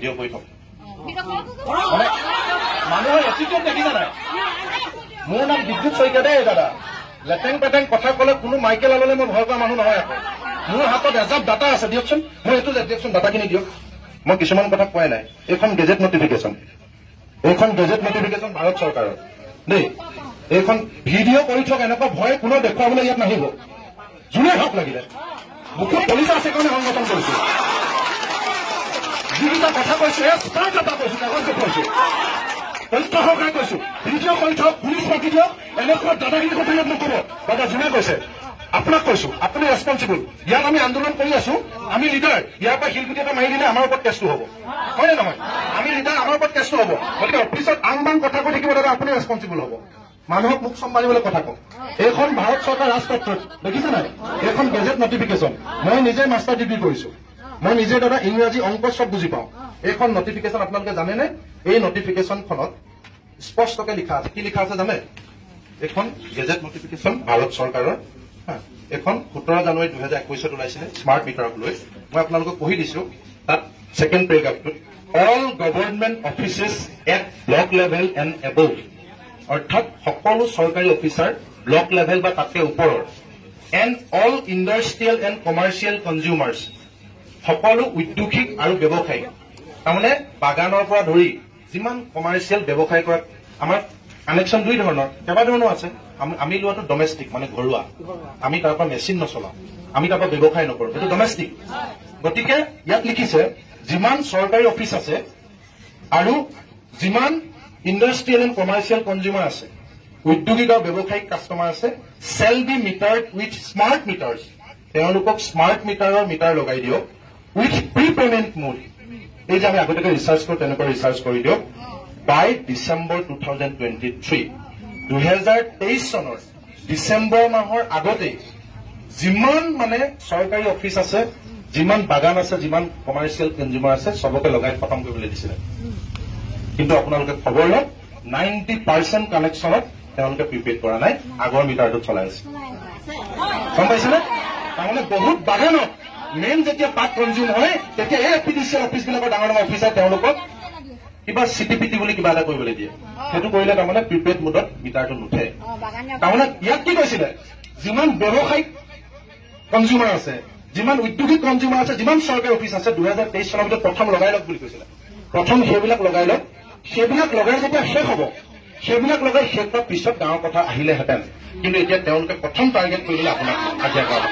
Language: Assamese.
ভিডিঅ' কৰি থক মানে মানুহৰ এটিটিউড দেখিছা নাই মোৰ নাম বিদ্যুৎ শইকীয়া দেই দাদা লেটেং পেটেং কথা ক'লে কোনো মাইকেল আললে মই ভয় কৰা মানুহ নহয় আকৌ মোৰ হাতত এজাপ ডাটা আছে দিয়কচোন মই এইটো দিয়কচোন ডাটাখিনি দিয়ক মই কিছুমান কথা কোৱাই নাই এইখন গেজেট নটিফিকেশ্যন ভাৰত চৰকাৰৰ দেই এইখন ভিডিঅ' কৰি থক এনেকুৱা ভয় কোনো দেখুৱাবলৈ ইয়াত নাহিব যোনে হওক লাগিলে মুখত পলিচা আছে কাৰণে সংগঠন কৰিছো যিকেইটা কথা কৈছো তাৰ কথা কৈছো কাগজ দেখুৱাইছো তথ্য সহকাৰে কৈছো ভিডিঅ' কৰি থক পুলিচ মাতি দিয়ক এনেকুৱা দাদাগিৰি কথা ইয়াত নকব দাদা যোনে কৈছে আপোনাক কৈছো আপুনি ৰেছপঞ্চিবল ইয়াত আমি আন্দোলন কৰি আছো আমি লিডাৰ ইয়াৰ পৰা শিলগুটি এটা মাৰি দিলে আমাৰ ওপৰত কেছটো হ'ব হয় নে নহয় আমি লিডাৰ আমাৰ ওপৰত কেছটো হ'ব গতিকে অফিচত আন বান কথা কৈ থাকিব দাদা আপুনি ৰেছপঞ্চিবল হ'ব মানুহক মুখ চম্ভালিবলৈ কথা কওঁ এইখন ভাৰত চৰকাৰ ৰাজপত্ৰ দেখিছে নাই এইখন গেজেট নটিফিকেশ্যন মই নিজে মাষ্টাৰ ডিগ্ৰী কৰিছো মই নিজে দাদা ইংৰাজী অংক চব বুজি পাওঁ এইখন নটিফিকেশ্যন আপোনালোকে জানেনে এই নটিফিকেশ্যনখনত স্পষ্টকে লিখা আছে কি লিখা আছে জানে এইখন গেজেট নটিফিকেশ্যন ভাৰত চৰকাৰৰ এখন 17 জানুৱাৰী 2021 ওলাইছিলে স্মাৰ্ট মিটাৰক লৈ মই আপোনালোকক পঢ়ি দিছো তাত ছেকেণ্ড পেৰাগ্ৰাফটোত all government offices at block level and above অৰ্থাৎ সকলো চৰকাৰী অফিচাৰ ব্লক লেভেল বা তাতকে ওপৰৰ and all industrial and commercial consumers সকলো উদ্যোগিক আৰু ব্যৱসায়িক তাৰমানে বাগানৰ পৰা ধৰি যিমান কমাৰ্চিয়েল ব্যৱসায় কৰা আমাৰ কানেকশ্যন দুই ধৰণৰ কেইবাধৰণৰ আছে আমি লোৱাটো ডমেষ্টিক মানে ঘৰুৱা আমি তাৰ পৰা মেচিন নচলাওঁ আমি তাৰ পৰা ব্যৱসায় নকৰোঁ এইটো ডমেষ্টিক গতিকে ইয়াত লিখিছে যিমান চৰকাৰী অফিচ আছে আৰু যিমান ইণ্ডাষ্ট্ৰিয়েল এণ্ড কমাৰ্চিয়েল কনজিউমাৰ আছে উদ্যোগিক আৰু ব্যৱসায়িক কাষ্টমাৰ আছে shall be metered with smart meters তেওঁলোকক স্মাৰ্ট মিটাৰৰ মিটাৰ লগাই দিয়ক উইথ প্ৰি পেমেণ্ট মোড এই যে আমি আগতীয়াকৈ ৰিচাৰ্জ কৰোঁ তেনেকুৱা ৰিচাৰ্জ কৰি দিয়ক বাই ডিচেম্বৰ 2023 2023 চনৰ ডিচেম্বৰ মাহৰ আগতেই যিমান মানে চৰকাৰী অফিচ আছে যিমান বাগান আছে যিমান কমাৰ্চিয়েল কনজিউমাৰ আছে চবকে লগাই খতম কৰিবলৈ দিছিলে কিন্তু আপোনালোকে খবৰ লওক 90% কানেকশ্যনত তেওঁলোকে প্ৰিপেড কৰা নাই আগৰ মিটাৰটোত চলাই আছে গম পাইছেনে তাৰমানে বহুত বাগানত মেইন যেতিয়া পাত কনজিউম হয় তেতিয়া এই এপিডিচিএল অফিচবিলাকৰ ডাঙৰ ডাঙৰ অফিচাৰ তেওঁলোকক কিবা চিটিপিটি বুলি কিবা এটা কৰিবলৈ দিয়ে সেইটো কৰিলে তাৰমানে প্ৰিপেড মোডত মিটাৰটো নুঠে তাৰমানে ইয়াত কি কৈছিলে যিমান ব্যৱসায়িক কনজিউমাৰ আছে যিমান উদ্যোগিক কনজিউমাৰ আছে যিমান চৰকাৰী অফিচ আছে 2023 চনৰ ভিতৰত প্ৰথম লগাই লওক বুলি কৈছিলে প্ৰথম সেইবিলাক লগাই লওক সেইবিলাক লগাই যেতিয়া শেষ হ'ব সেইবিলাক লগাই শেষ হোৱাৰ পিছত গাঁৱৰ কথা আহিলেহেঁতেন কিন্তু এতিয়া তেওঁলোকে প্ৰথম টাৰ্গেট কৰিবলৈ আপোনাক আজ্ঞা কৰা